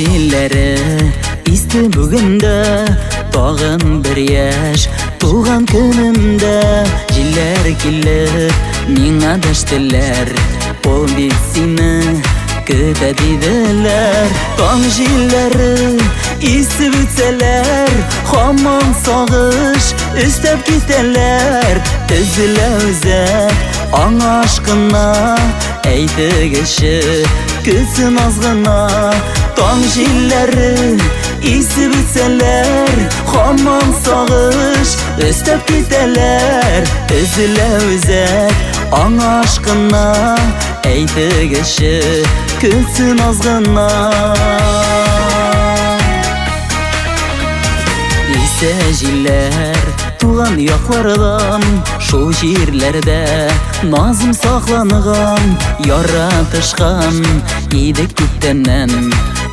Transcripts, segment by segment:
jillari isti bugunda tag'in bir yash tug'an kunimda jillar kelib menga adashdilar bo'ldi seni kutadilar tong jillari isib o'tsalar hamon sog'ish istab ketalar izlauza ong aşkına aytigishi ko'zim ozg'ina tong jillari isib o'tsalar hamon sog'ish istab ketalar izlauza ong aşkına aytigishi ko'zim ozg'ina ise jillar tuğan yoqlardan şu yerlerde nazım saqlanğan yaratışgan idik tüttenen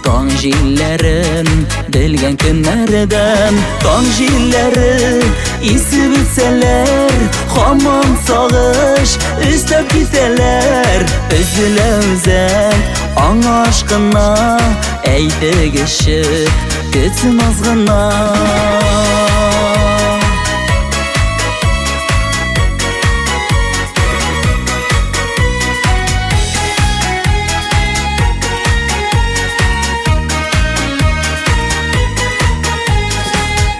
tong jillarin bilgen günlerden tong jillari isib o'tsalar hamon sog'ish istab ketalar izlauza ong aşkına aytigishi ko'zim ozg'ina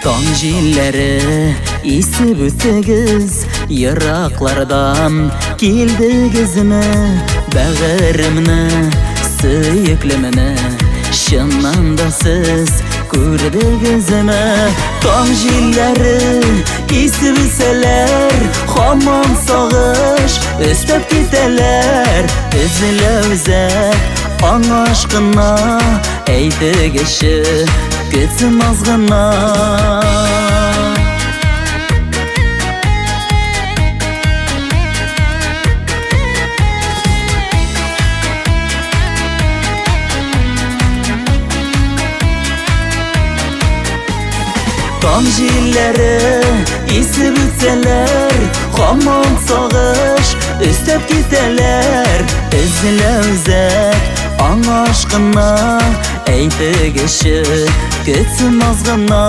tong jillari isib o'tsiz yiroqlardan keldingizmi bag'rimni suyuklimni shindan da siz ko'rdingizmi tong jillari isib o'tsalar hamon sog'ish istab ketalar izlauza ong aşkına aytigishi ko'zim ozg'ina tong jillari isib o'tsalar hamon sog'ish istab ketalar izlauza ong aşkına aytigishi ko'zim ozg'ina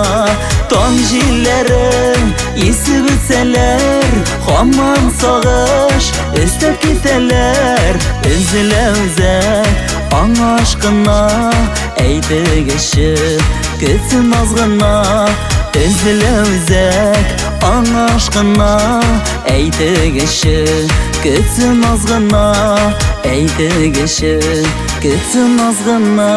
tong jillari isib o'tsalar hamon sog'ish istab ketalar izlauza ong aşkına aytigishi ko'zim ozg'ina izlauza ong aşkına aytigishi ko'zim ozg'ina aytigishi ko'zim ozg'ina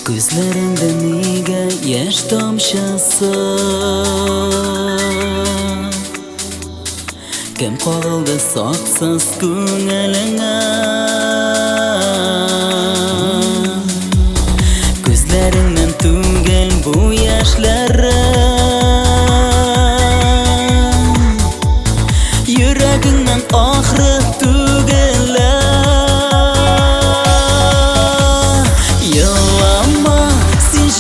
Gözlerimde nega yaş tomshasi kim qoldi soqsiz ko'ngilingga ko'zlaringdan tug'il bu yoshlarim yuragingdan oxiri tugilar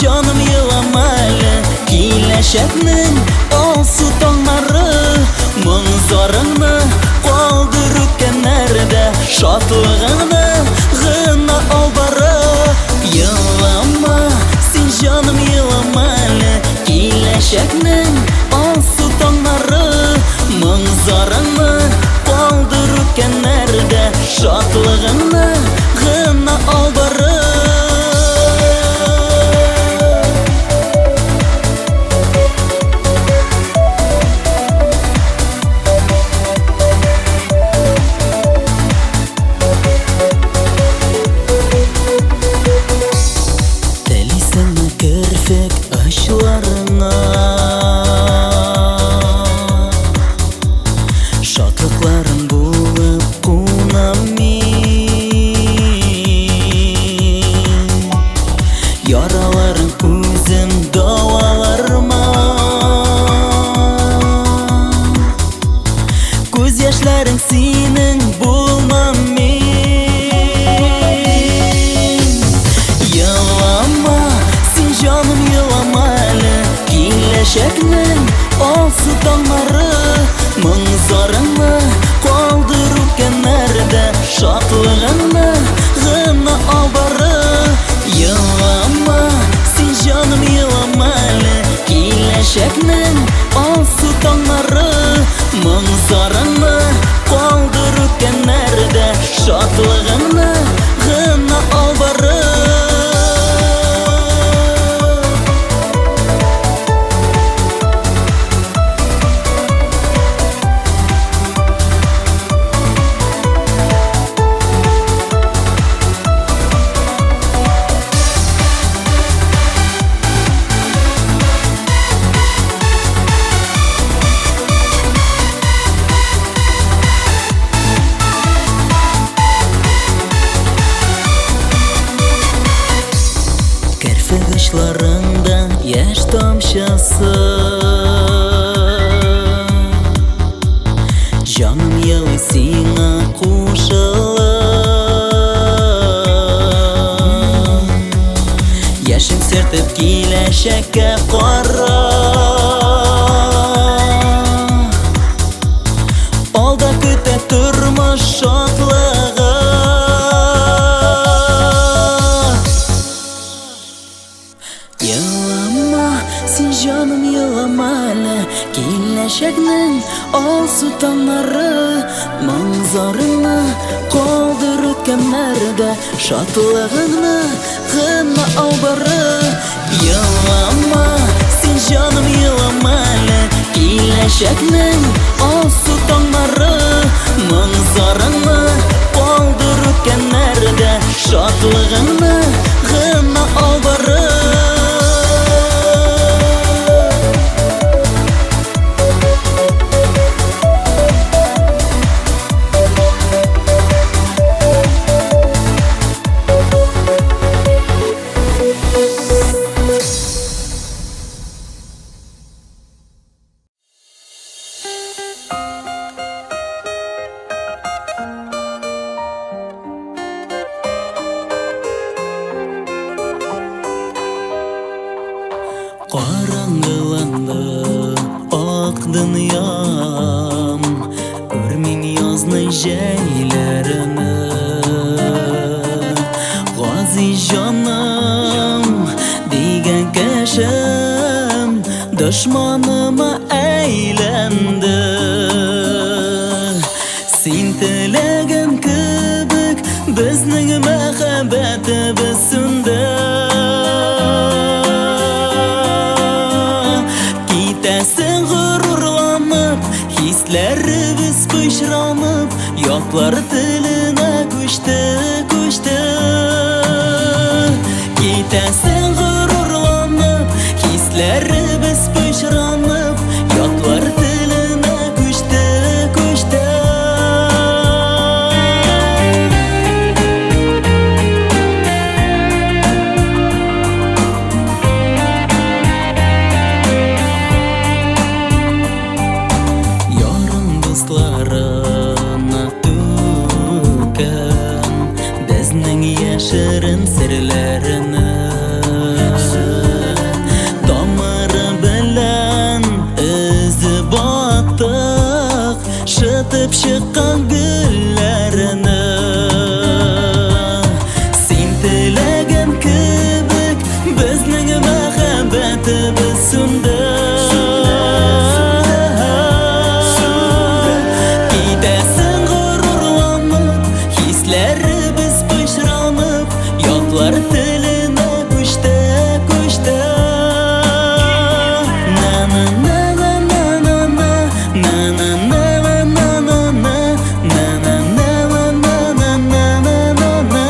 canım yılamalı Kileşeknin olsu tonları Munzarını kaldırıp kenarda Şatlığını gına al barı Yılama sen canım yılamalı Kileşeknin olsu tonları Munzarını kaldırıp kenarda Şatlığını gına al barı Şatlığını gına albarı Yılama sen canım yılamalı Kileşeknin alsı tonları Manzarını kaldırıp kenarda Şatlığını gına albarı Kırfıgışlarında yaş tomşası Canım yılı sana kuşalı Yaşım sırtıp kileşekке qara Alda küte turmuş şatlığı Yılama sen canım yılamalı Kileşeknin alsı tonları Manzarını kaldırıp kenarda Şatlığını gına albarı Yılama sen canım yılamalı Kileşeknin alsı tonları Manzarını kaldırıp kenarda Şatlığını gına albarı Qarangılandı ak dünyam Görmen yazны jeylerini Gazi canım degen keşim Düşmanıma eylendi Sen tilegim kibik bizning muhabbatimiz sindi Sen gururlanıp hislerimiz pışranıp Yoklar diline koştu koştu Sen gururlanıp hislerimiz pışranıp Yoklar diline koştu koştu Şirin sirlerini Damarı bilen izi battık Şıtıp çıkan güllerini Sen tilegim kibik bizning muhabbatimiz sundi Gidesin gururlanıp hislerimiz pışranıp Yoklar diline koştu koştu Na na na na na na na Na na na na na na na Na na na na na na na na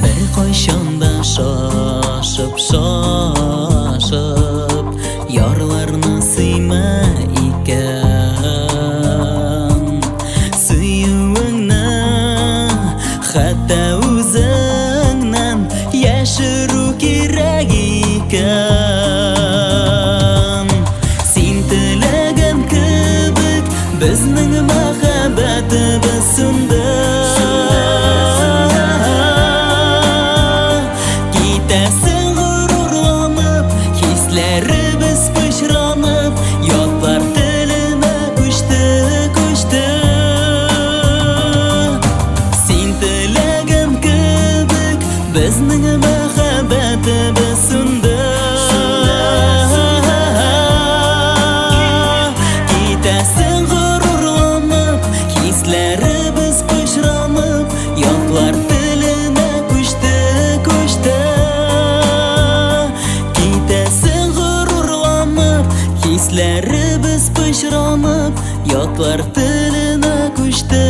Bir koyşanda şaşıp şaşıp Yarlarını sıyma iken Suyuğunu hatta o'zingdan yashiru kerak ekan Sen tilegim kibik bizning muhabbatimiz sindi Китәсең гурурланып, хисләребез пычранып, ятлар теленә күчте. Син теләгән кебек безнең мәхәббәтебез сүнде. Китәсең гурурланып, хисләребез пычранып, ятлар теленә күчте. Китәсең гурурланып, хисләребез пычранып, ятлар теленә күчте.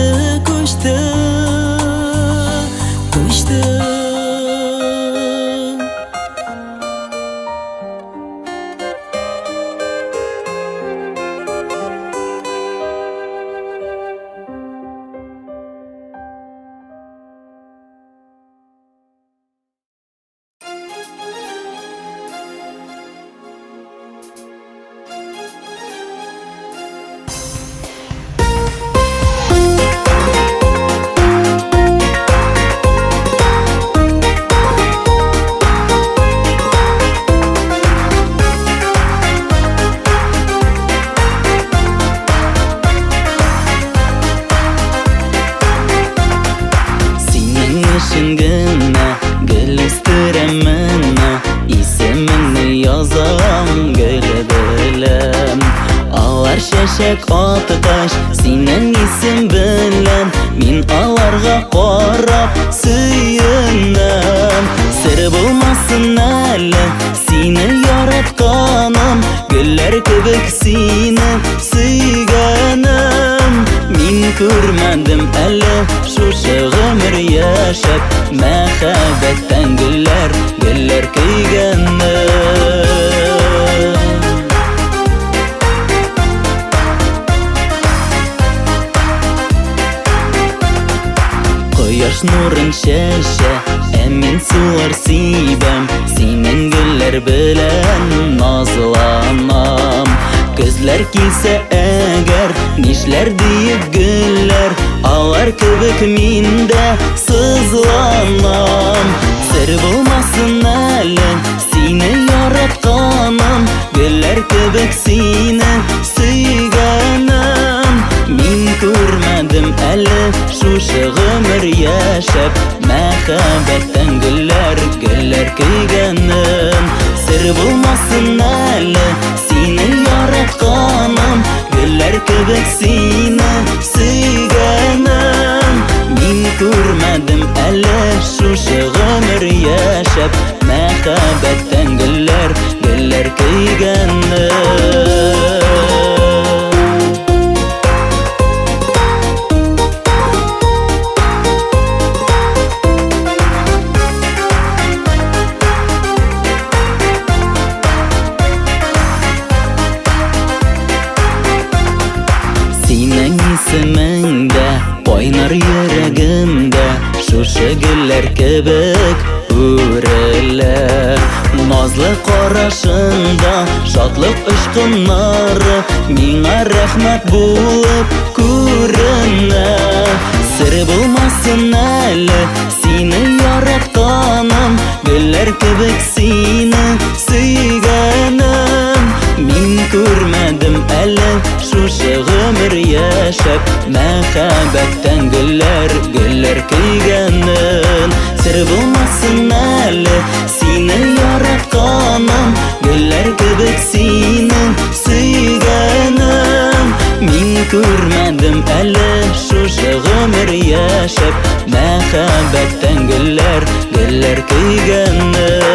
Гел үстерәмме, исемеңне язам гел беләм. Алар чәчәк атыгач, синең исем белән, мин аларга карап сөенәм. Сер булмасын әле сине яратканым, гөлләр кебек сине сөйгәнем. Мин күрмәдем әле шушы гомер яшәп, мәхәббәттән гөлләр көйгәнне. Кояш нурын чәчә, мин сулар сибәм, синең гөлләр белән назланам. Көзләр килсә әгәр, нишләр диеп гөлләр, алар кебек мин дә сызланам. Сер булмасын әле сине яратканым, гөлләр кебек сине сөйгәнем. Мин күрмәдем әле шушы гомер яшәп, мәхәббәттән гөлләр көйгәнем. Сер булмасын әле сине яратканым, гөлләр кебек сине сөйгәнем. Мин күрмәдем әле шушы гомер яшәп, мәхәббәттән гөлләр көйгәнем. Синең исемеңдә кайнар йөрәгемдә, шушы гөлләр кебек үрелә. Назлы карашында шатлык очкыннары, миңа рәхмәт булып күренә. Сер булмасын әле сине яратканым, гөлләр кебек сине сөйгәнем. Мин күрмәдем әле шушы гомер яшәп, мәхәббәттән гөлләр көйгәнем. Сер булмасын әле сине яратканым, гөлләр кебек сине сөйгәнем. Мин күрмәдем әле шушы гомер яшәп, мәхәббәттән гөлләр көйгәнем.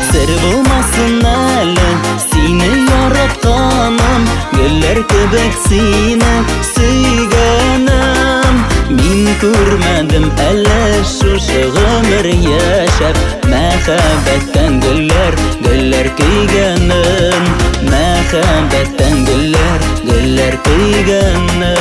Сер булмасын әле сине яратканым, гөлләр кебек сине сөйгәнем. Мин күрмәдем әле шушы гомер яшәп, мәхәббәттән гөлләр көйгәнем. Мәхәббәттән гөлләр көйгәнем.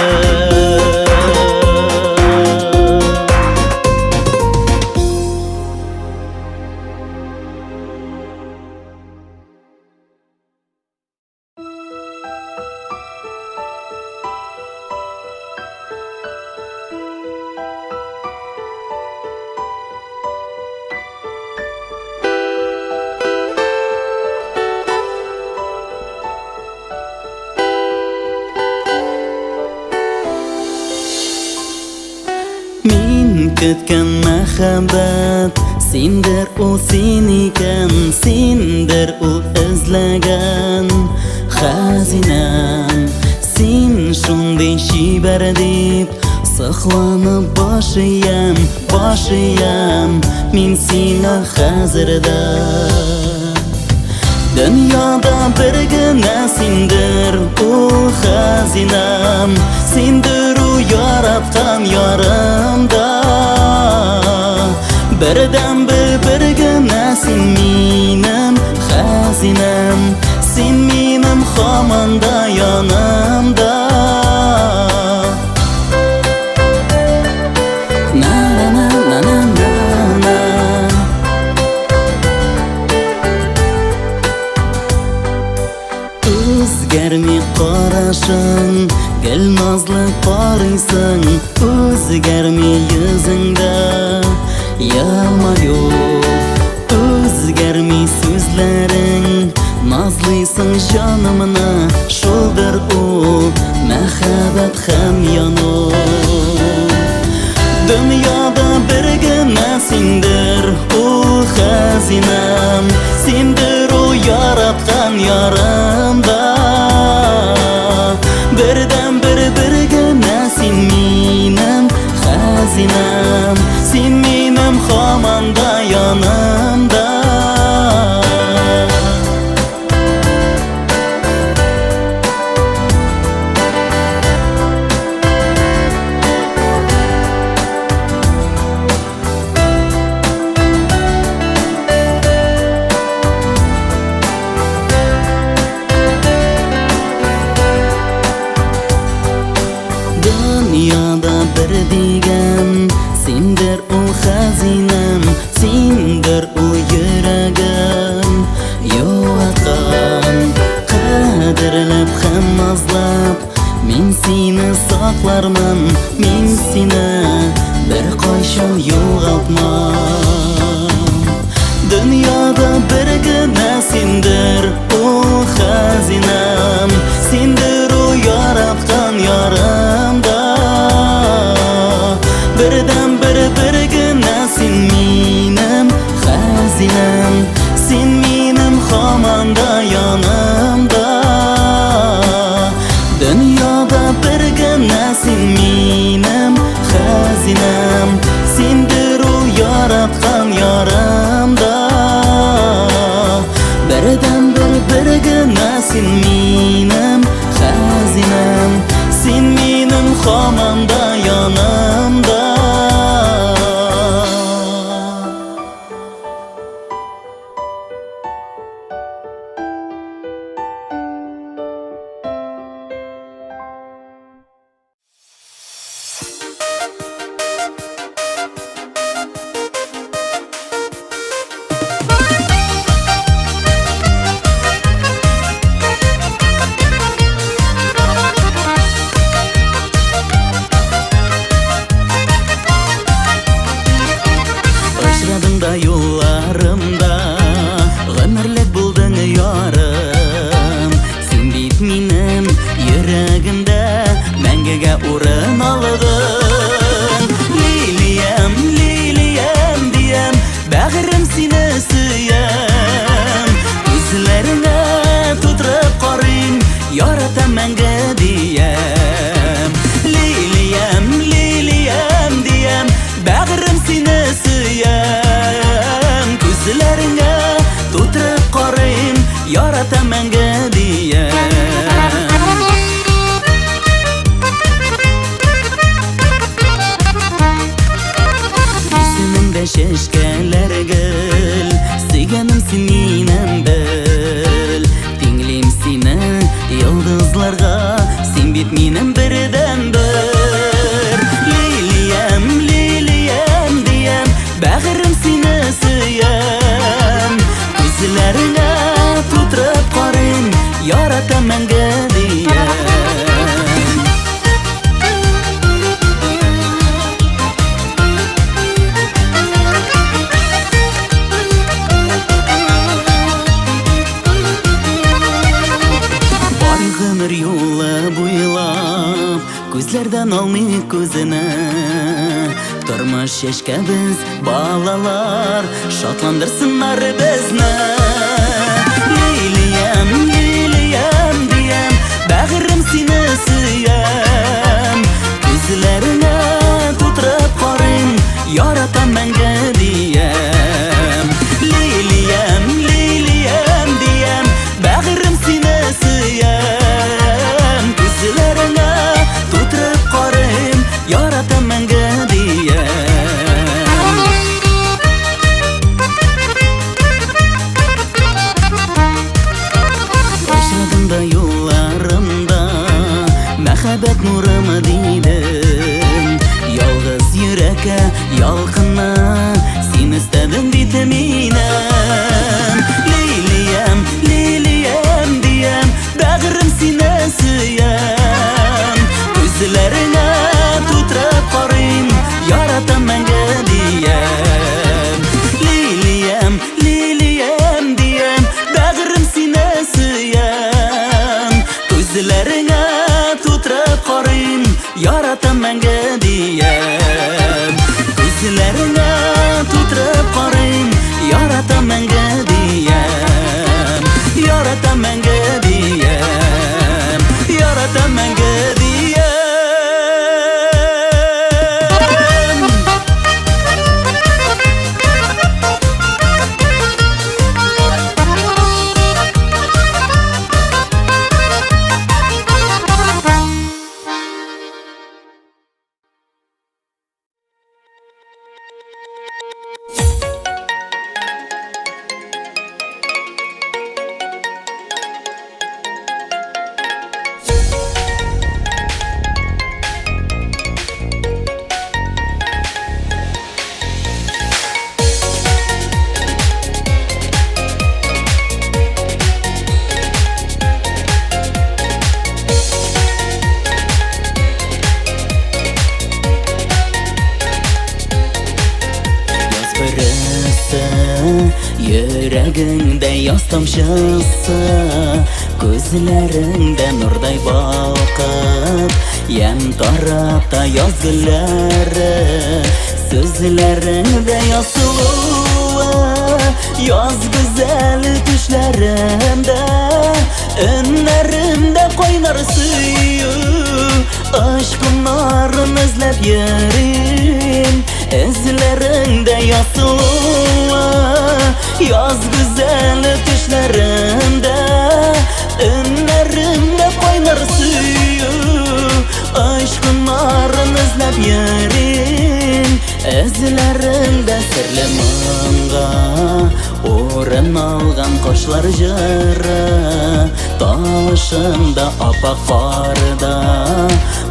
көткән мәхәббәт, синдер ул син икән, синдер ул эзләгән хәзинәм. Син шундый чибәр дип сакланып башыям, башыям мин сиңа хәзердә. Дөньяда бер генә синдер ул хәзинәм, синдер ул яраткан ярымда. Бердәнбер бер генә син минем хәзинәм, син минем һаман да янымда. Үзгәрми карашың, гел назлы карыйсың, үзгәрми йөзеңдә елмаю. Үзгәрми сүзләрең, назлыйсың җанымны, шулдыр ул мәхәббәт һәм яну. Дөньяда бер генә синдер ул хәзинәм, синдер ул яраткан ярымда. Бердәнбер бер генә син минем хәзинәм, син минем һаман да янымда. Дөньяда бер дигән, синдер ул хәзинәм, синдер ул йөрәгем юаткан. Кадерләп һәм назлап мин сине саклармын, мин сине беркайчан югалтмам. Дөньяда бер генә синдер ул хәзинәм, синдер ул яраткан ярымда. Бердәнбер бер генә син минем хәзинәм, син минем һаман да янымда. Дөньяда бер генә син минем хәзинәм, синдер ул яраткан ярымда. Бердәнбер бер генә син минем хәзинәм, син минем һаман да янымда. Юлларымда гомерлек булдың ярым, син бит минем йөрәгемдә мәңгегә урын алдың. Лилиям, лилиям диям, бәгырем сине сөям, күзләреңә тутырып карыйм, яратам мәңге диям. Лилиям, лилиям диям, бәгырем сине сөям, күзләреңә тутырып карыйм, яратам мәңге диям. Исемеңдә чәчкәләр гөл, сөйгәнем син минем бел. Тиңлим сине йолдызларга, син бит минем бердәнбер. Лилиям, лилиям диям, бәгырем сине сөям, күзләреңә тутырып карыйм, яратам мәңге диям. Бар гомер юлы буйлап, күзләрдән алмый күзенә, тормыш Yosh yaşka biz balalar şotlandırsınlar bizni. Leyliyam, leyliyam diyem, bag'rim seni suyam. Ko'zlaringga to'tirib qorin, yoratam menga diyem. Leyliyam, leyliyam diyem, bag'rim seni suyam. Ko'zlaringga to'tirib qorin, yoratam menga diyem. Başladığımda yollarımda mehabet nurumu diydim. Yalğız yürek'e yalqınma sen istedim dedim inem. Leyliyam, leyliyam diyem, bag'rim seni suyam. Ko'zlaringga to'tirib qorin, yoratam menga diyem. Leyliyam, leyliyam diyem, bag'rim seni suyam. Ko'zlaringga to'tirib qorin, yoratam menga diyem. Ko'zlaringga to'tirib qorin, yoratam menga diyem. Yoratam menga diyem. Yoratam menga diyem. Yüreğinde yoz tomchisi, ko'zlaringda nurday boqib, yem tarafda yoz gullari, so'zlaringda yoz suluvi, yoz go'zal tushlarimda, inlarimda qo'ynar suyu, aşkın nurini izlab yuring, izlaringda yoz suluvi, yoz go'zal tushlarimda, inlarimda qo'ynar suyu, aşkın nurini izlab yuring, izlaringda sirli ming'a o'rin olgan qoshlar jiri, toshimda opaq qorda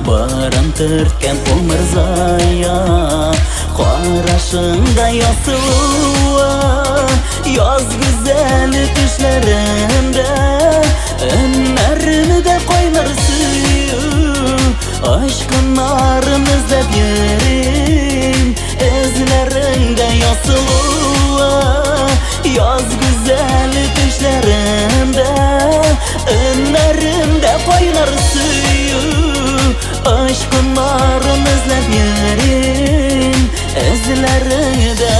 barim turtgan umr zoya, qarashingda yoz suluvi, yoz go'zal tushlarimda, inlarimda qo'ynar suyu, aşkın nurini izlab yuring, izlaringda yoz suluvi, yoz go'zal tushlarimda, inlarimda qo'ynar suyu, aşkın nurini izlab yuring, izlaringda.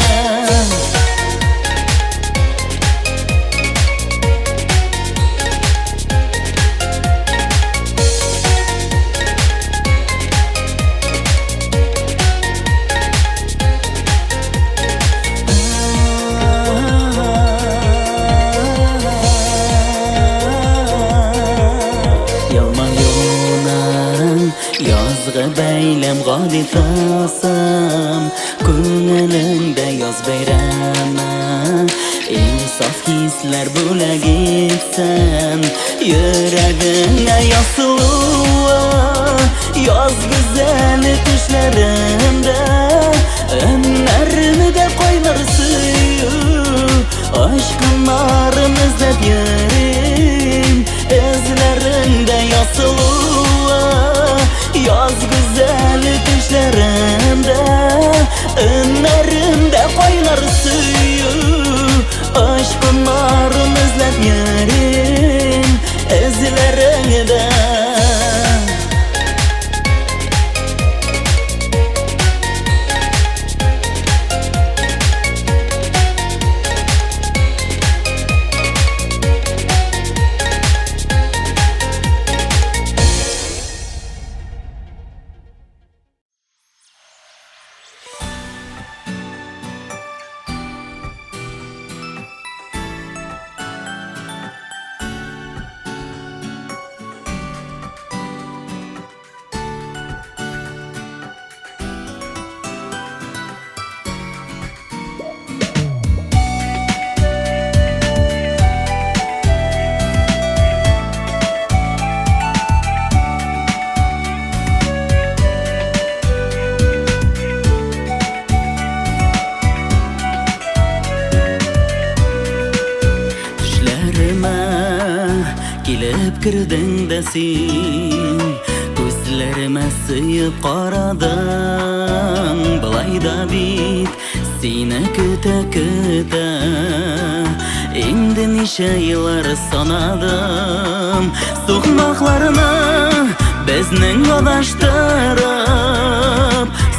Yozg'i baylam g'oli tasam, ko'nglingda yoz bayrami, insof hislar bo'lagitsan, yuragingga yoz suluvi, yoz go'zal tushlarimda, inlarimda qo'ynar suyu, aşkın nurini izlab yuring, izlaringda yoz suluvi, yoz go'zal tushlarimda, inlarimda qo'ynar suyu, aşkın nurini izlab yuring, izlaringda. kirdin de sen Gözlerime sıyıp qaradın Bulay da bit seni küte küte Endi neşe yıllar sanadım Soğmaklarını bizning adaştırıp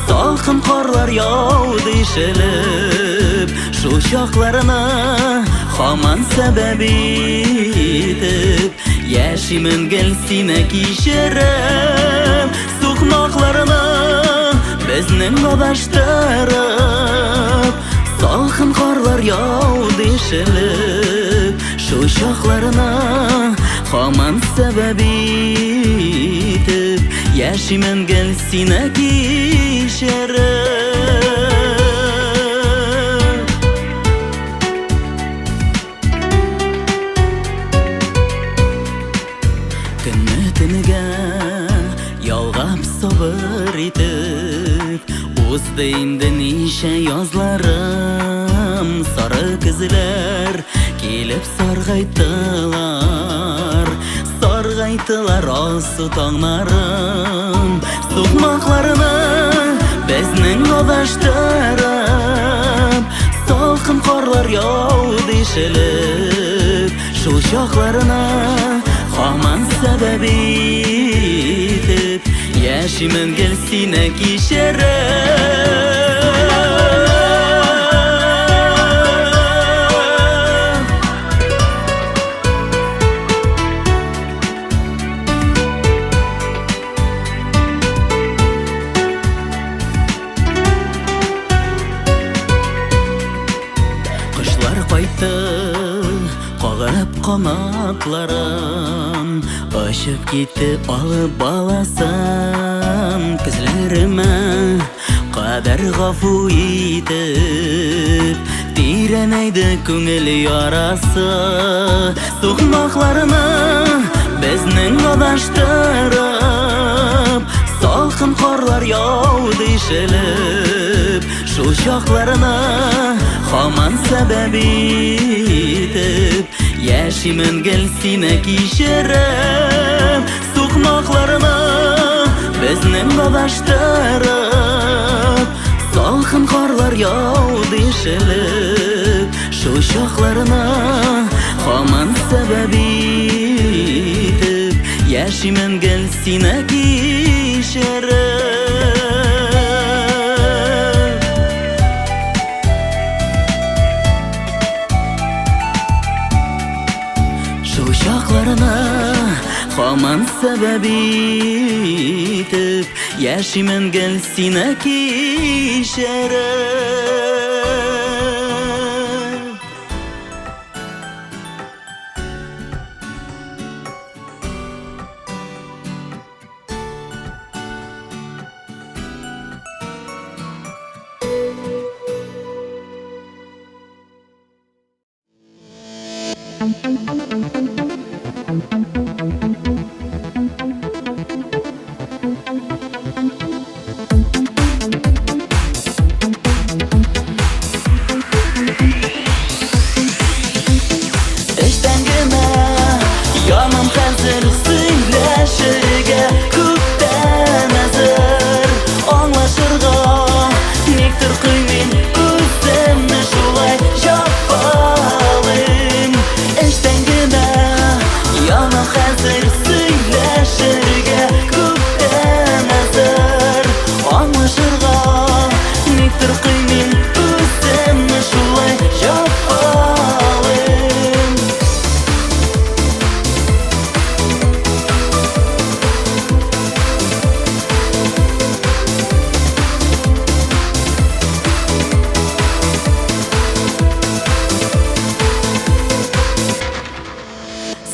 Salqın qorlar yağdı işilip Şu şoqlarini Haman sebebi etib Yaşimin gelsine kişirip Soğmaklarını bizning adaştırıp Salqın qorlar yağdı işilip Şu şoqlarini Haman sebebi etib Yaşimin gelsine kişirip Yalg'ab sabır etib O'zda endi necha yozlarim Sarı qizlar kelib sarg'aytilar osu tonglarim So'qmoqlarini bizning adashtirib Salqin qorlar yog'di ishilib Shu shoxlarini Haman sebebi etib Yaşimin gelsine kişirip Kışlar qaytdı Qog'ib qanotlarim Oshib ketdi olib bolasam Ko'zlarima qadar g'afu etib Teranaydi ko'ngil yarasi So'qmoqlarini bizning adashtirib Salqin qorlar yog'di ishilib Shu shoxlarini Haman sebebi etib Yaşimin gelsine kişirip So'qmoqlarini bizning adashtirib Salqin qorlar yog'di ishilib Shu shoxlarini Haman sebebi etib Yaşimin gelsine kişirip Haman sebebi etib Yaşimin gelsine kişirip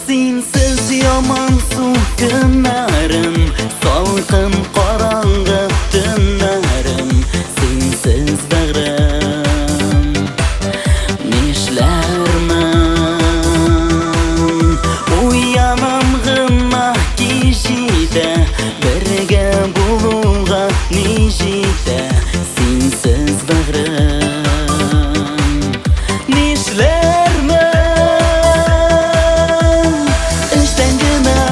Sensiz yaman so'q kunlarim Salqin qorong'i tunlarim Sensiz bag'rim Nishlarman Uyanam g'imma kishida Birga bo'lug'a nishida Sensiz bag'rim Nishlarman Ishdan gina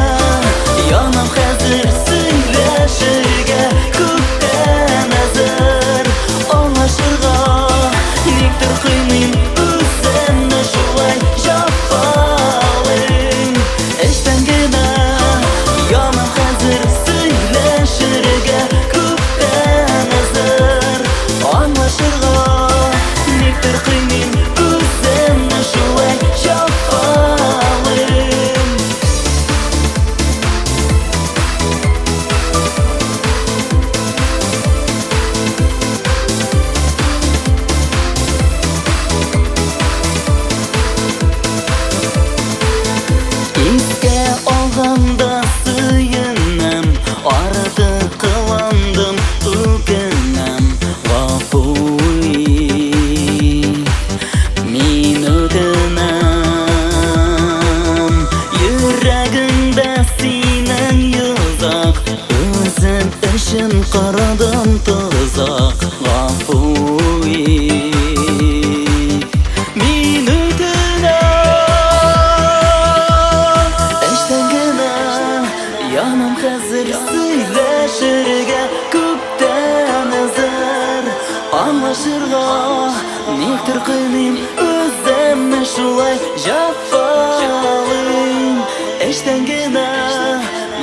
Никтір қылмейм өзімні шулай жапалым Эштен гына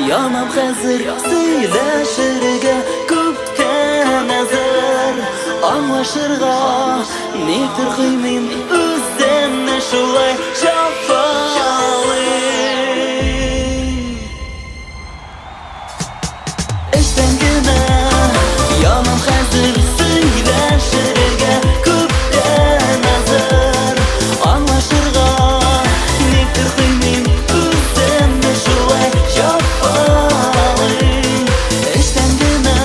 янам қазір сөйләшергә күптән әзір Аңлашырға никтір қылмейм өзімні шулай жапалым Эштен гына янам қазір сөйләшергә күптән әзір Аңлашырға никтір қылмейм өзімні шулай жапалым Эштен гына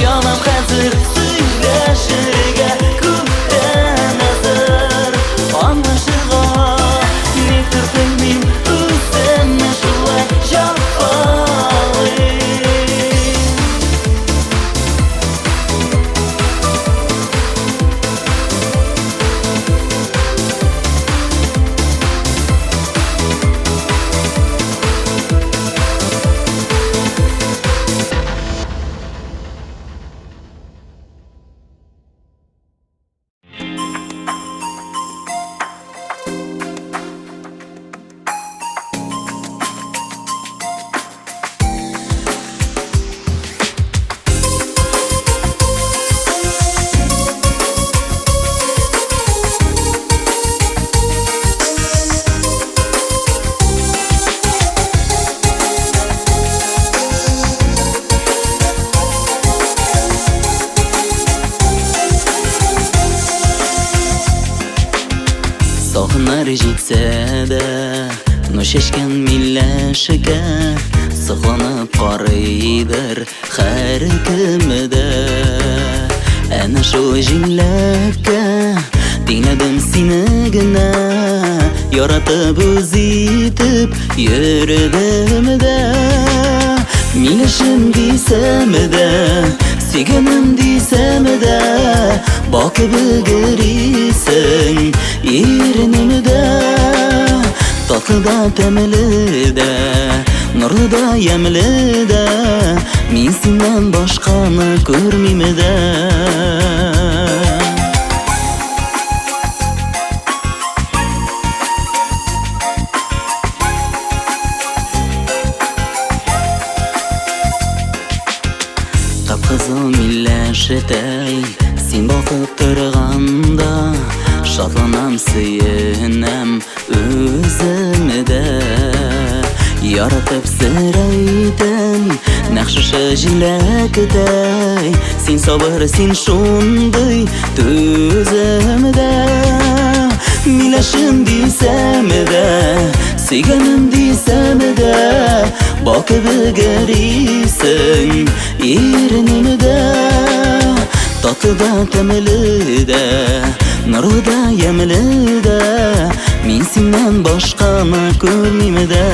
янам қазір сөйләшергә күптән әзір Аңлашырға никтір қылмейм өзімні шулай жапалым Сағынар жетсе де, но шешкен милләшіге Сықланып қарайдыр һәр кімді Әнә шул җиләккә тиңләдем сине генә Яратып үз итеп йөрдем дә Миләшем дисәм дә, сөйгәнем дисәм дә Бакып өлгерисең иренемдә Татлы да, тәмле дә, нурлы да, ямьле дә Мин синнән башканы күрмим дә Кызыл милләшетәй син бакып торганда Шатланам, сөенәм үземдә Яратып сөрәйтәм нәкъ шушы җиләкдәй Син сабыр, син шундый түземдә Миләшем дисәм дә, сөйгәнем дисәм дә Бакып өлгерисең иренемдә Татлы да, тәмле дә, нурлы да, ямьле дә Мин синнән башканы күрмим дә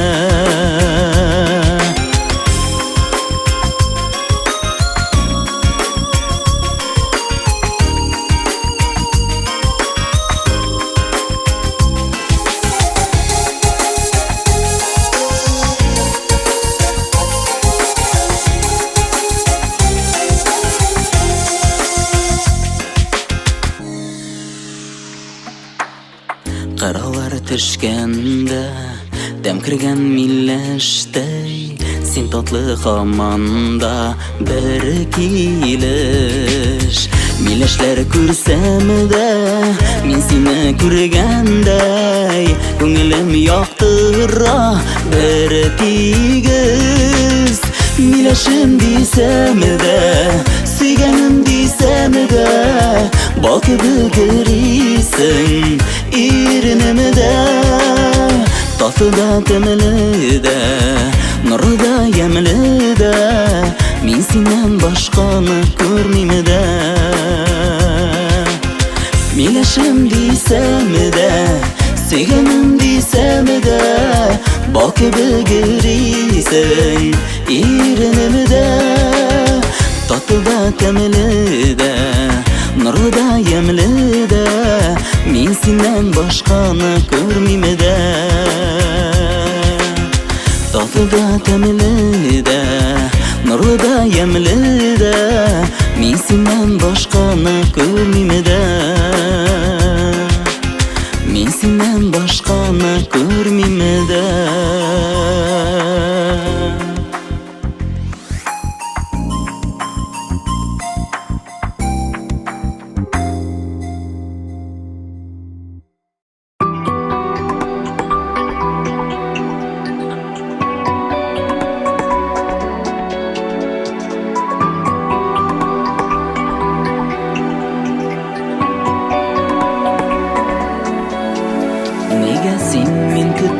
Каралар төшкәндә, дәм кергән милләштәй Син татлы һаманда бер килеш Милләшләр күрсәм дә, мин сине күргәндәй Күңелем яктыра бер тигез Милләшем дисәм дә, сөйгәнем дисәм дә Бакып өлгерисең иренемдә Татлы да, тәмле дә, нурлы да, ямьле дә Мин синнән башканы күрмим дә Миләшем дисәм дә, сөйгәнем дисәм дә Бакып өлгерисең иренемдә Татлы да, тәмле дә, нурлы да, ямьле дә Мин синнән башканы күрмим дә Татлы да, тәмле дә, нурлы да, ямьле дә Мин синнән башканы күрмим дә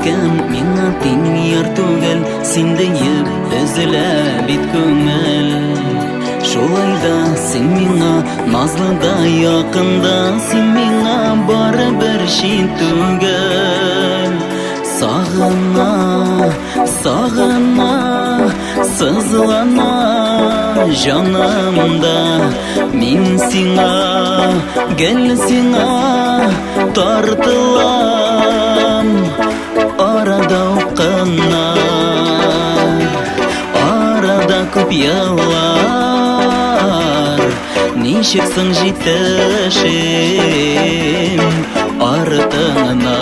кеткен, миңа тиң яр түгел, син дейіп өзілә бит көңіл. Шулайда син миңа назлы да якында, син миңа бары бір шит түгел. Сағына, сағына, сызлана жанымда, мин сиңа, гел сиңа тартылам. Арада уқына, арада көп яллар, нишексің жетішім артыңына.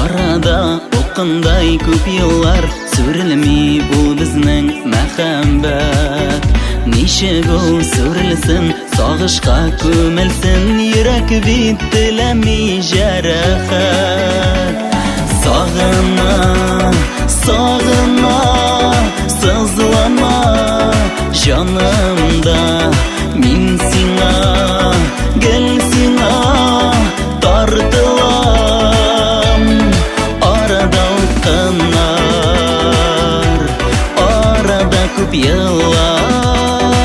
Арада оқындай көп еллар, сүрілмей бұл біздің мәхәббәт. Нишек ол сүрілсін, сағышқа көмілсін, йөрәк бит теләмей жарақат. Сағына, сағына, сызлана жанымда, мин сиңа, гел сиңа тартылам. Арада уқынар, арада көп яллар,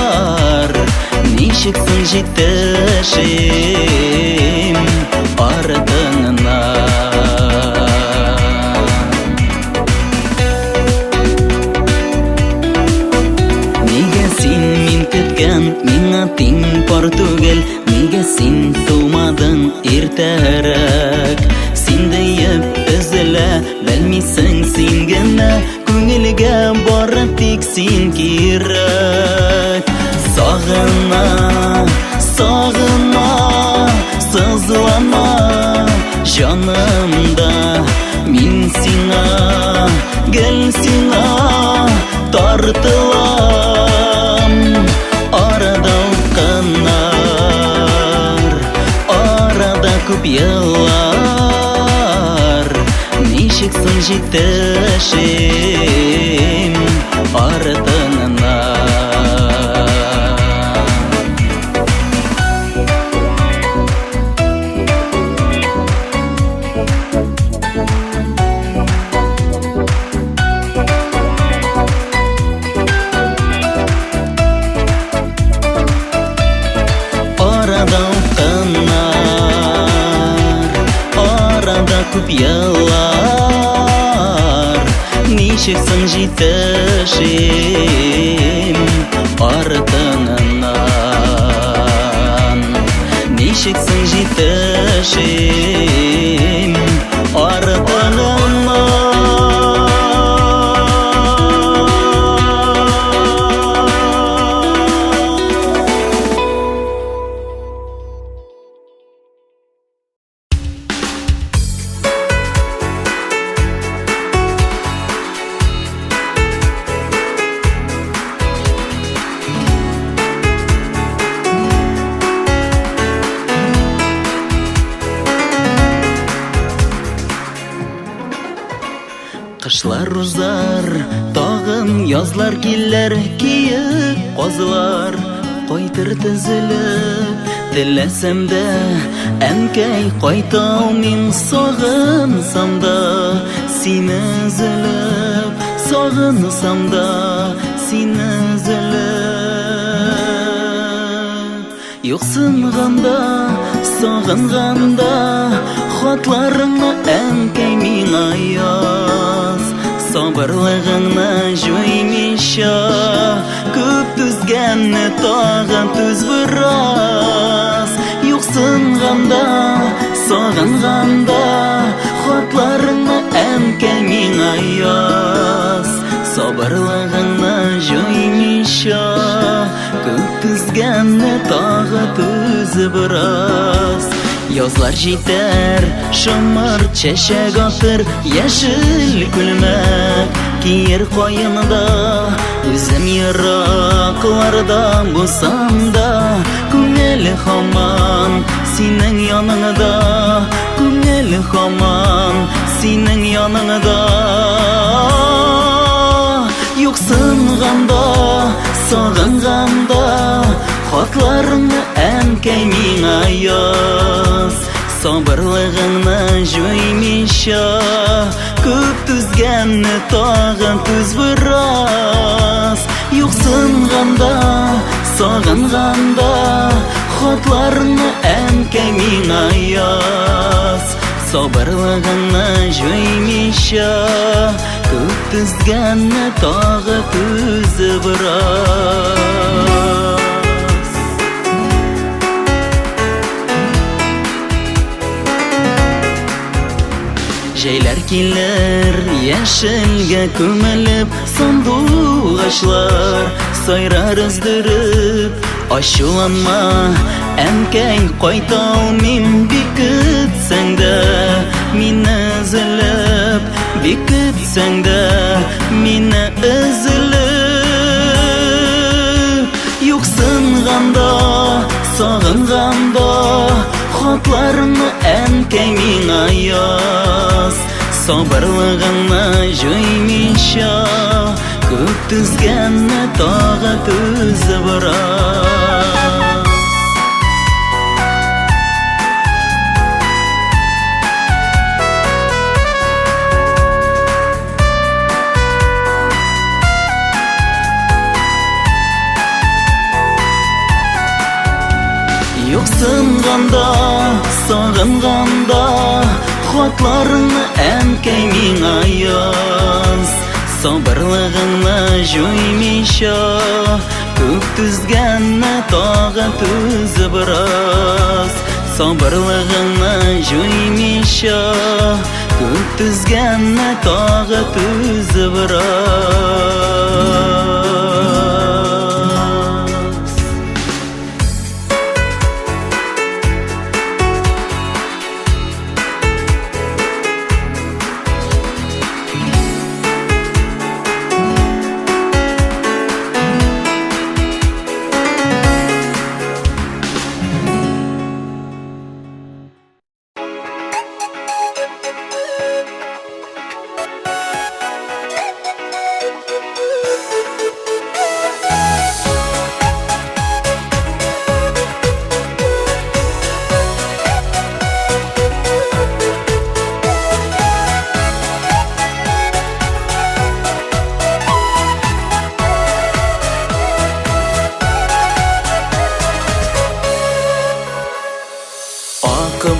нишексің жетішім артыңына. Неге син мин кеткен, миңа тиң бар түгел, неге син тумадың иртәрәк? Син дейіп өзілі бәлмейсің син генә, күңелге бары тик син кирәк. Сағына, сағына, сызлана жанымда, мин сиңа, гел сиңа тартылам. Арада уқынар, арада көп яллар, нишексің жетішім артыңына. Арада уқынар, арада көп яллар, нишексің жетішім артыңынан. Нишексің жетішім артыңынан. Қышлар узар, тағын язлар килер, киік қозылар қайтыр тізіліп. Тіләсәм дә, әнкәй қайтау мин сағынсам да, сине үзіліп. Сағынсам да, сине үзіліп. Юқсынғанда, сағынғанда, хатларыңны әнкәй миңа яз. Сабырлығыңны жоймейша, көп түзгәнне тағын түз біраз. Юқсынғанда, сағынғанда, хатларыңны әнкәй миңа яз. Сабырлығыңны жоймейша, көп түзгәнне тағы түз күзе biraz. Yazlar jiter, şamar çeşek atır, yeşil külmek giyer koyunda. Üzüm yıraklarda bulsam da, күңел hamam senin yanında, күңел hamam senin yanında. Yoksunganda, sağınganda, xatlarını ənkəy mingə yaz. Sabırlığını jöymişə, köp düzgənni tağın düz biraz. Yoksunganda, sağınganda, xatlarını ənkəy mingə yaz. Sabırlığını jöymişə, köp düzgənni tağı düz biraz. Jeyler kiler yeşilge kömelip, sandık açlar sayrar özdürüp. Aşılanma ənkəy qaytalmim, bikitsəng də mini üzülüp, bikitsəng də mini üzülüp. Yoksunganda, sağınganda, xatlarını ənkəy mingə yaz. Sabırlığını jöymişə, köp düzgənni tağı düz biraz. Yoksunganda, sağınganda, xatlarını ənkəy mingə yaz. Sabırlığını jöymişə, köp düzgənni tağı düz biraz. Sabırlığını jöymişə, köp düzgənni tağı düz biraz.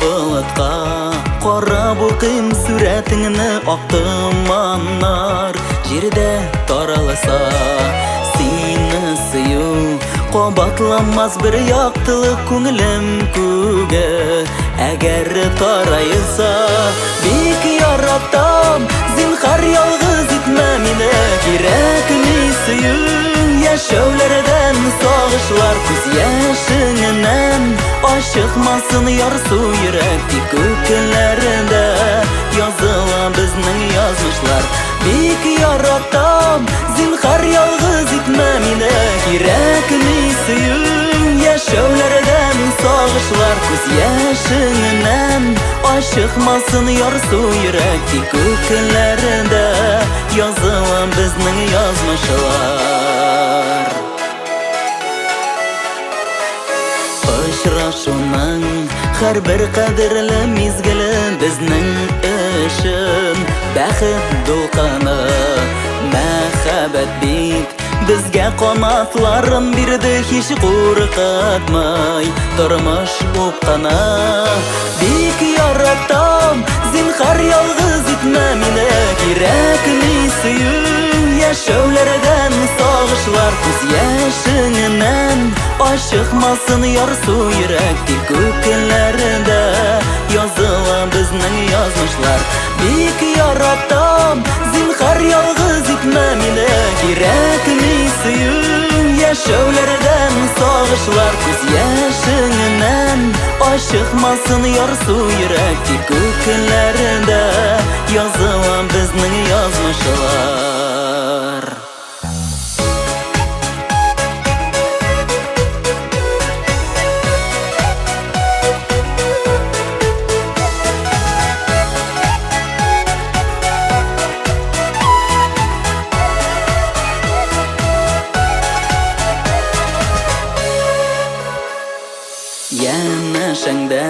Bulutqa qarab o'qim suratingni, oq tumanlar yerda taralasa. Seni suyu qobatlanmas bir yoqtilik ko'nglim kuga, agar taraysa. Bek yaratdim, zinhar yolg'iz etma meni, kerakli suyum yashovlardan sog'ishlar ko'z yashinan. Aşıqmasın yarsu yürekli kökünlərində, yazılan bizning yazmışlar. Bek yaratdım, zinhar yalğız etmə meni, kerakli suyum yashovlardan sog'ishlar ko'z yashinan. Aşıqmasın yarsu yürekli kökünlərində, yazılan bizning yazmışlar. Uchrashuvning har bir qadrli mezgili bizning ishim, baxt do'qani muhabbat bek bizga qanotlarim berdi, hech qo'rqatmay turmush o'qana. Bek yaratdim, zinhar yolg'iz etma meni, kerakli suyum yashovlardan sog'ishlar ko'z yashinan. Aşıqmasın yarsu yürekli kökünlərində, yazılan bizning yazmışlar. Bek yaratdım, zinhar yalğız etmə meni, kerakli suyum yashovlardan sog'ishlar ko'z yashinan. Aşıqmasın yarsu yürek köklerinde yazılan bizning yazmışlar. Yanashangda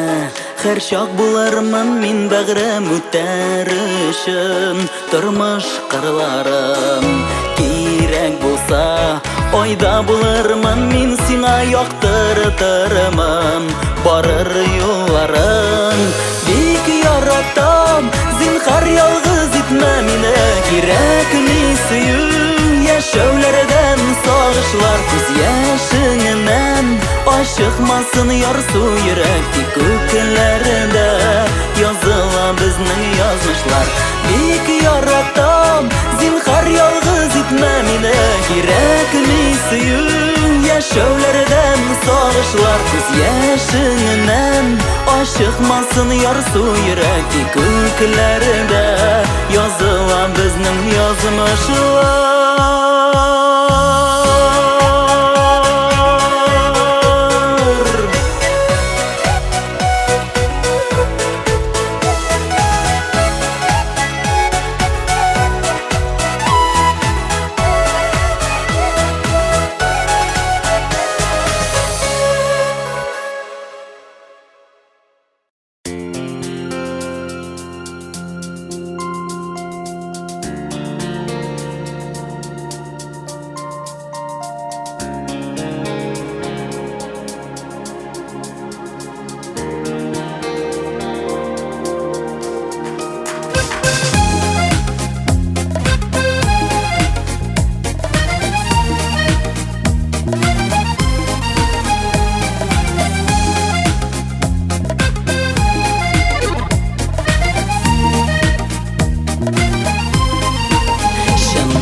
her şok bularman min bag'rim o'tarishim turmush qirlarim kerak bo'lsa oyda bularman min sina yoqtirtirman borar yo'llarim bek yaratam zinhar yolg'iz etma meni kerakli suyum yashovlaridan sog'ishlar ko'z yashingdan aşıqmasın yarsu yürek köklerinde yazılan bizning yazmışlar. Bek yaratam zinhar yolg'iz etma meni kerakli suyum yashovlaridan sog'ishlar ko'z yashingdan aşıqmasın yarsu yürek köklerinde yazılan bizning yazmışlar.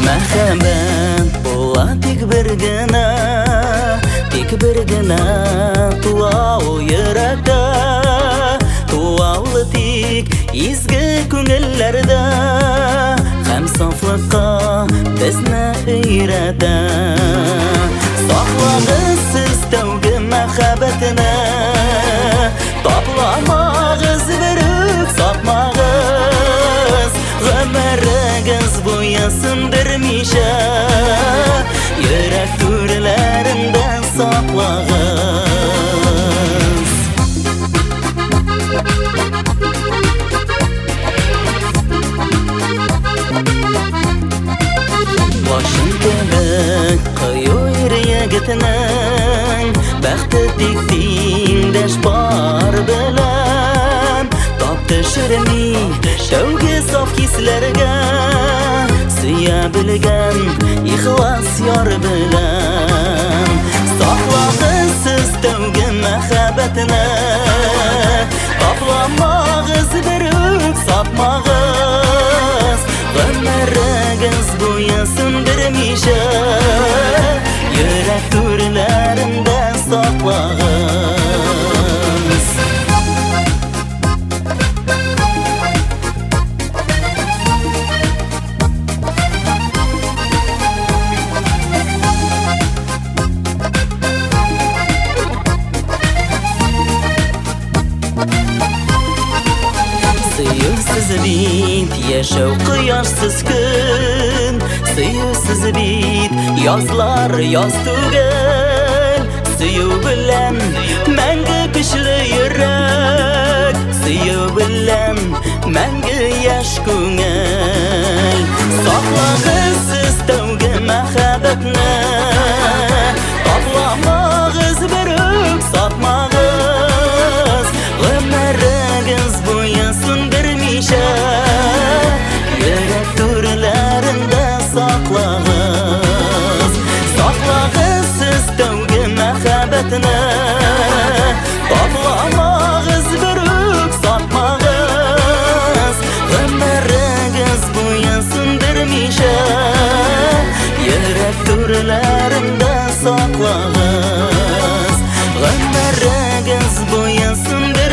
Merhamet bola tek bir gina tuva o yurakda tuvavlı tek izgi ko'ngillarda ham sofliqqa bizni o'yrada saqlag'isiz tavgi muhabbatini toplamag'iz birib sotmag'iz g'amarigiz bo'yasindirmisha yurak to'rlarimdan saqlag'iz boshim kelib qo'yur yigitning baxti tekdingdash bor bilan topdi shirini shavga sof kislarga suya bilgan ixlos yor bilan saqlag'isiz tavgi muhabbatini toplamag'iz birib sotmag'iz g'amarigiz bo'yasindirmisha yurak to'rlarimda saqlag'iz Suyuvsiz bit yashav quyoshsiz kun suyuvsiz bit yozlar yoz tugul suyuv bilan mangu kuchli yurak suyuv bilan mangu yosh ko'ngil saqlag'isiz tavgi muhabbatni toplamag'iz birib sotmag'iz g'amarigiz bo'yasindirmisha yurak to'rlarimda saqlag'iz saqlag'isiz tavgi muhabbatini toplamag'iz birib sotmag'iz g'amarigiz bo'yasindirmisha yurak to'rlarimda saqlag'iz g'amarigiz bo'yasindirmisha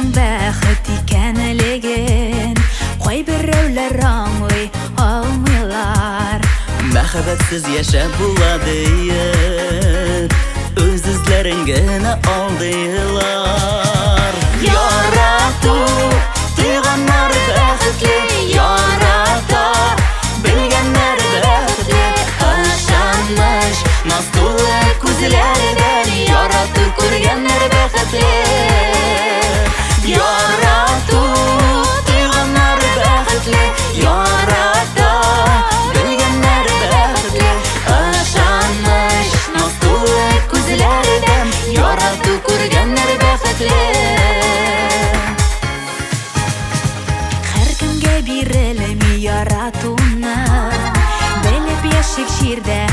Аның бәхет икәнлеген кайберәүләр аңлый алмыйлар. Мәхәббәтсез яшәп булады, үз-үзләрен генә алдыйлар. Ярату тойганнар бәхетле, ярата белгәннәр бәхетле. Ышаныч наз тулы күзләрдән, ярату күргәннәр бәхетле. Ярату тойганнар бәхетле, ярата белгәннәр бәхетле. Ышаныч наз тулы күзләрдән, ярату күргәннәр бәхетле. Һәркемгә бирелми яратуны, белеп яшик җирдә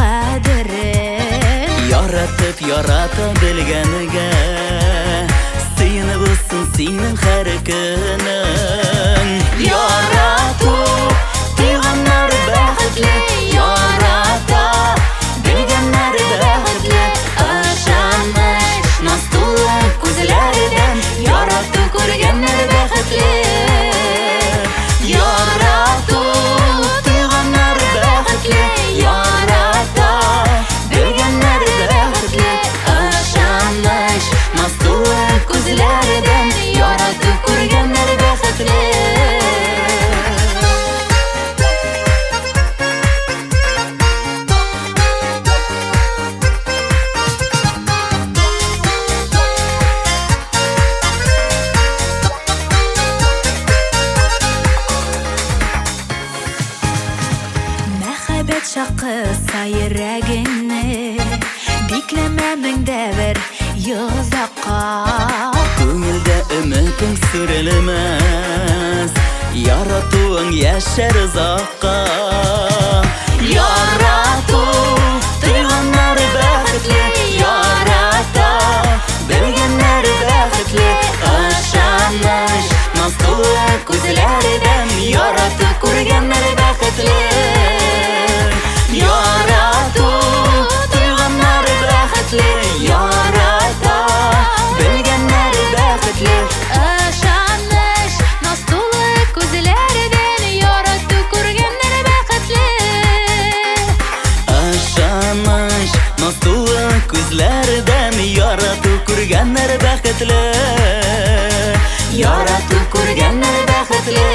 кадерен. Яратып ярата белгәнгә, сөйенеп булсын синең һәр көнең. Ярату тойганнар бәхетле, ярата белгәннәр бәхетле. Ышаныч наз тулы күзләрдән, ярату күргәннәр бәхетле. Ярату тойганнар бәхетле, ярата белгәннәр бәхетле. Ышаныч наз тулы күзләрдән, ярату күргәннәр бәхетле. Мәхәббәт шакыса йөрәгеңне, бикләмә меңдә бер йозакка. Күңелдә өметең сүрелмәс, яратуың яшәр озакка. Ярату тойганнар бәхетле, ярата белгәннәр бәхетле. Ышаныч наз тулы күзләрдән, ярату күргәннәр бәхетле. Ярату тойганнар бәхетле, ярата белгәннәр бәхетле. Ышаныч наз тулы күзләрдән, ярату күргәннәр бәхетле. Ышаныч наз тулы күзләрдән, ярату күргәннәр бәхетле. Ярату күргәннәр бәхетле.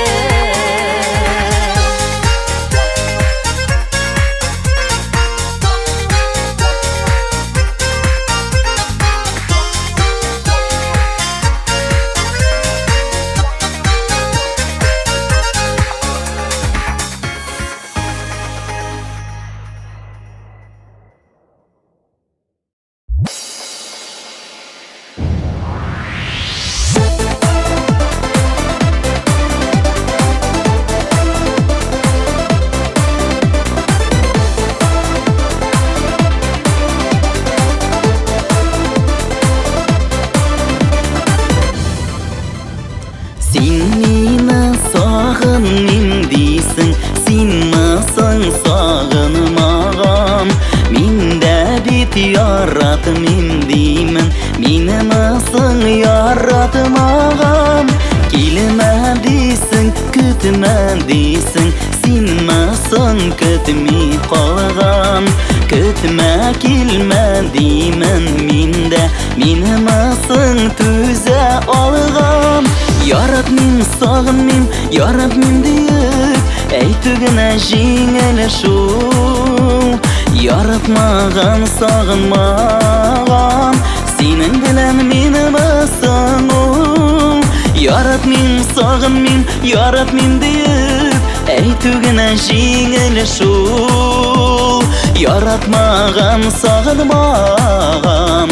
Син мине сагынмыйм дисең, синмасың сагынмаган. Мин дә бит яратмыйм димен, минемасың яратмаган. Килмә дисең, көтмә дисең, синмасың көтми калган. Көтмә килмә димен мин дә, минемасың түзә алган. Яратмыйм, сагынмыйм, яратмыйм диеп, әйтү генә җиңел шул. Яратмаган, сагынмаган, синең белән минемасың ул. Яратмыйм, сагынмыйм, яратмыйм диеп, әйтү генә җиңел шул. Яратмаган, сагынмаган,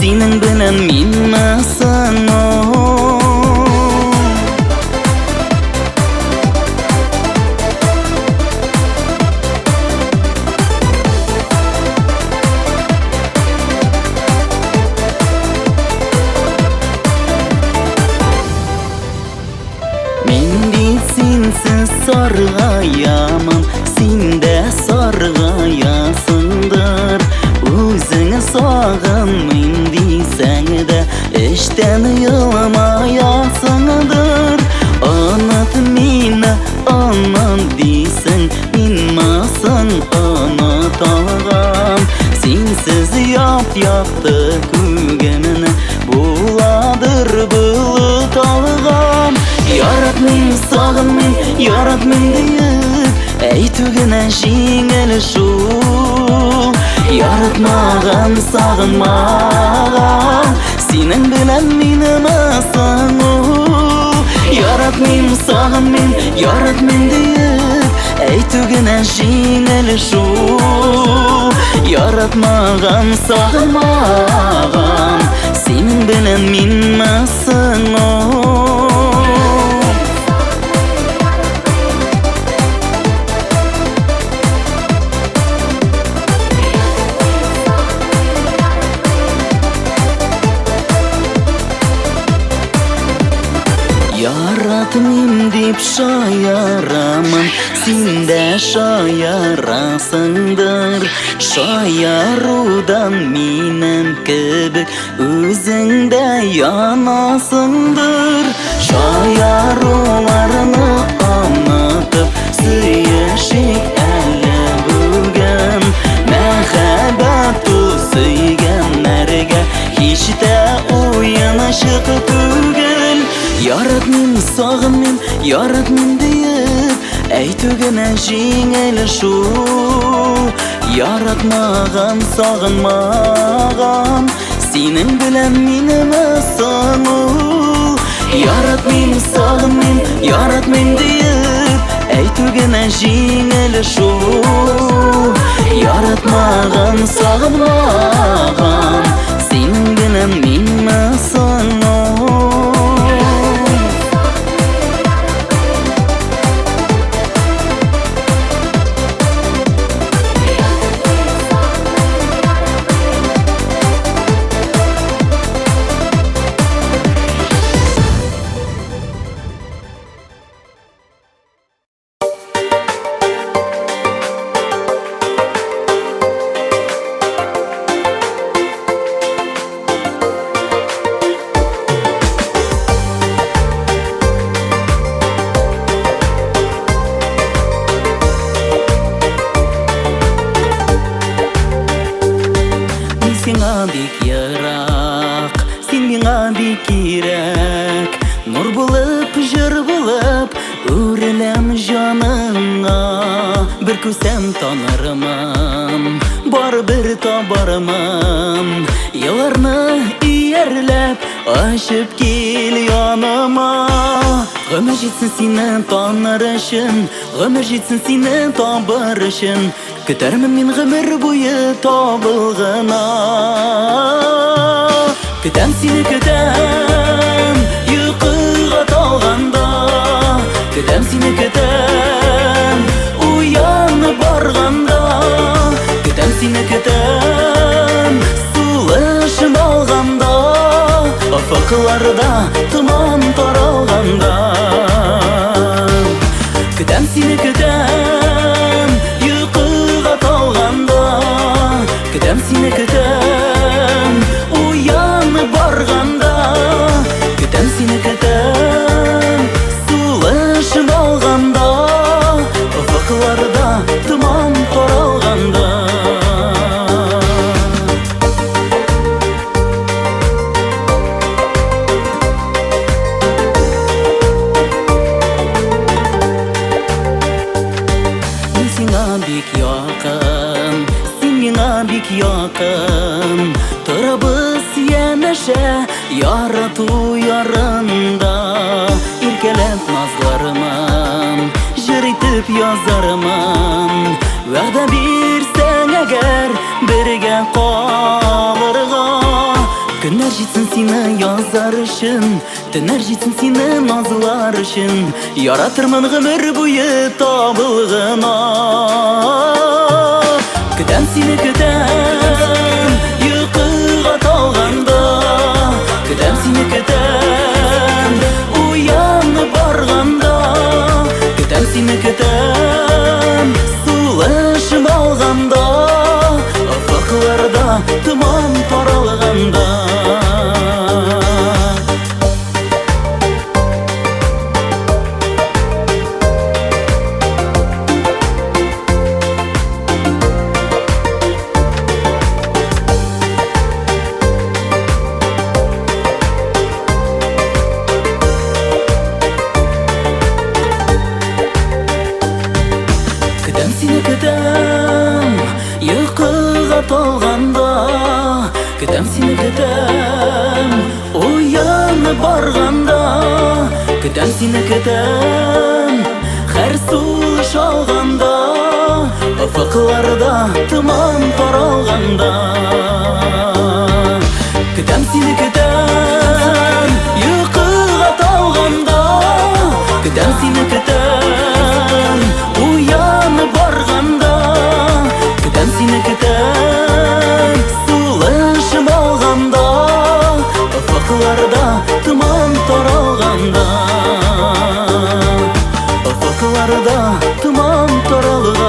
синең белән минемасың ул. Саргаямын, син дә саргаясыңдыр. Үзеңне сагынмыйм дисәң дә, эштән елмая Ümit yaktı kügenine Buladır bulut algan Yarat men sağın men, yarat men deyip Eytügene жеңіл şu Yaratmağan sağınmağan Senin bilen menim asın Yarat men sağın men, yarat men deyip Eytügene жеңіл şu Yaratmağan sağınmağan Senin bilen menim asın Yaratmim deyip şayaramam Sen de şayarasındır Şayarudan minem kibik Özün de yanasındır Şayarularını anlatıp Süyeşik elle bugün Mehabetu suygenlerge Hiç de uyanışık tügün Yarat men sağın men, yarat men deyip Eytügene жеңіл şu Yaratmağan sağınmağan Senin bilen menim asın Yarat men sağın men, yarat men deyip Eytügene жеңіл şu Yaratmağan sağınmağan Senin bilen menim asın Сиңа бик ярак, син миңа бик кирәк Нур булып, җыр булып, үреләм җаныңа Бер күсәм танырмын, барыбер табармын Елларны иярләп, ачып кил яныма Гомер җитсен сине таныр өчен, гомер җитсен сине табыр өчен Көтәрмен мин гомер буе табылгына Көтәм сине көтәм, йокыга талганда Көтәм сине көтәм, уянып барганда Көтәм сине көтәм, сулышым алганда Офыкларда томан таралганда Көтәм сине көтәм, йокыга талганда Көтәм сине көтәм, уянып барганда Көтәм сине көтәм, сулышым алганда Офыкларда томан таралганда Бик якын, син миңа бик якын Торабыз янәшә ярату ярында Иркәләп назларымын, җыр итеп язармын Вәгъдә бирсәң әгәр бергә калырга Көннәр җитсен сине язар өчен, төннәр җитсен сине назлар өчен Яратырмын гомер буе табылгына Көтәм сине көтәм, йокыга талганда Көтәм сине көтәм, уянып барганда Көтәм сине көтәм, сулышым алганда Офыкларда томан таралганда талганда, көтәм сине көтәм, уянып барганда, көтәм сине көтәм, һәр сулыш алганда, офыкларда томан таралганда. Көтәм сине көтәм, йокыга талганда, көтәм сине көтәм, уянып барганда, көтәм сине көтәм, сулышым алганда, офыкларда томан таралганда, офыкларда томан таралганда.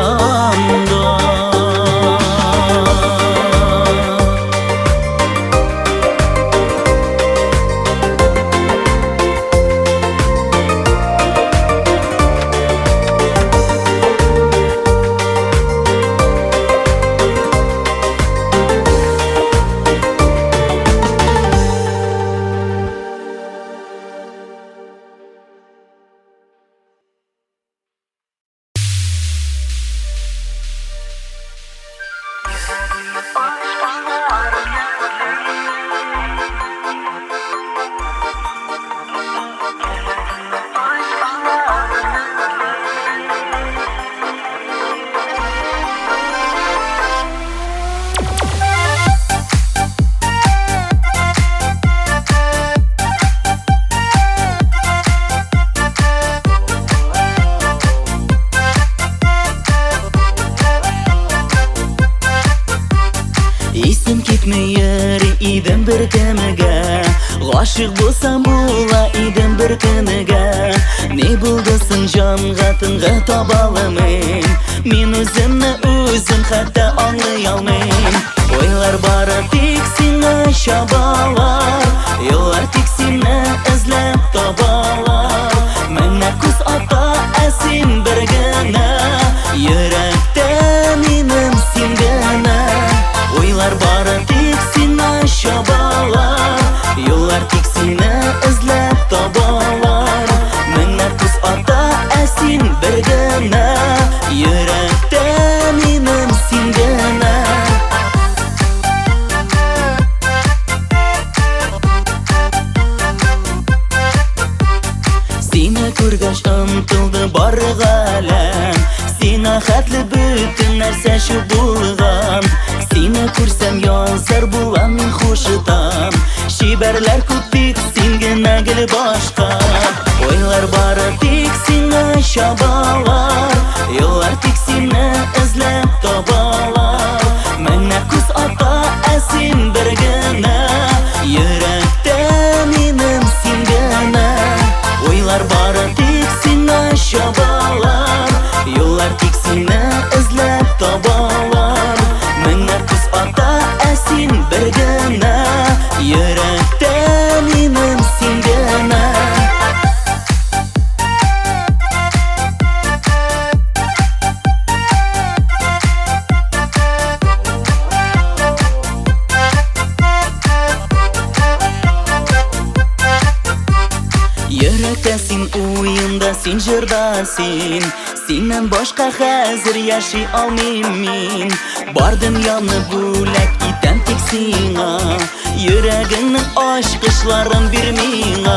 Исем китмәер идем бер кемегә, гашык булсам була идем бер кемегә. Не булды соң җанга тынга таба алмыйм, мин үземне үзем хәтта аңлый алмыйм. Ойлар бары тик сиңа чабалар, еллар тик сине эзләп табалар. Менә күз ата, ә син бер генә, йөрәктә минем син генә. Ойлар бары тик сиңа чабалар, юллар тик сине эзләп табалар. Меңнәр күз ата, ә син бер генә, йөрәктә минем син генә. Сине күргәч омтылды бары галәм, сиңа хәтле бөтен нәрсә шул булган. Сине күрсәм язар булам мин хушытам, шибәрләр күп тик син генә гел башка. Ойлар бары тик сиңа чабалар, еллар тик сине эзләп табалар. Менә күз ата, ә син бер генә, йөрәктә минем син генә. Ойлар бары тик сиңа чабалар, юллар тик сине эзләп табалар. Менә күз ата, ә син бер генә, йөрәктә минем син генә. Йөрәктә син уенда, син җырда син, синнән башка хәзер яши алмыйм мин. Бар дөньямны бүләк итәм тик сиңа, йөрәгеңнең ачкычларын бир миңа.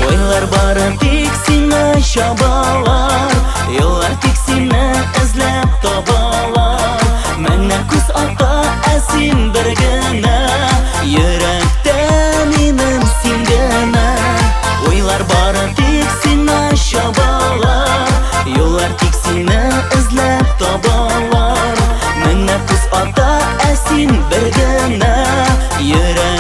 Ойлар бары тик сиңа чабалар, еллар тик сине эзләп табалар. Менә күз ата, ә син бер генә, йөрәктә минем син генә. Ойлар бары тик сиңа чабалар, юллар тик сине эзләп табалар. Менә күз ата, ә син бер генә, йөрәктә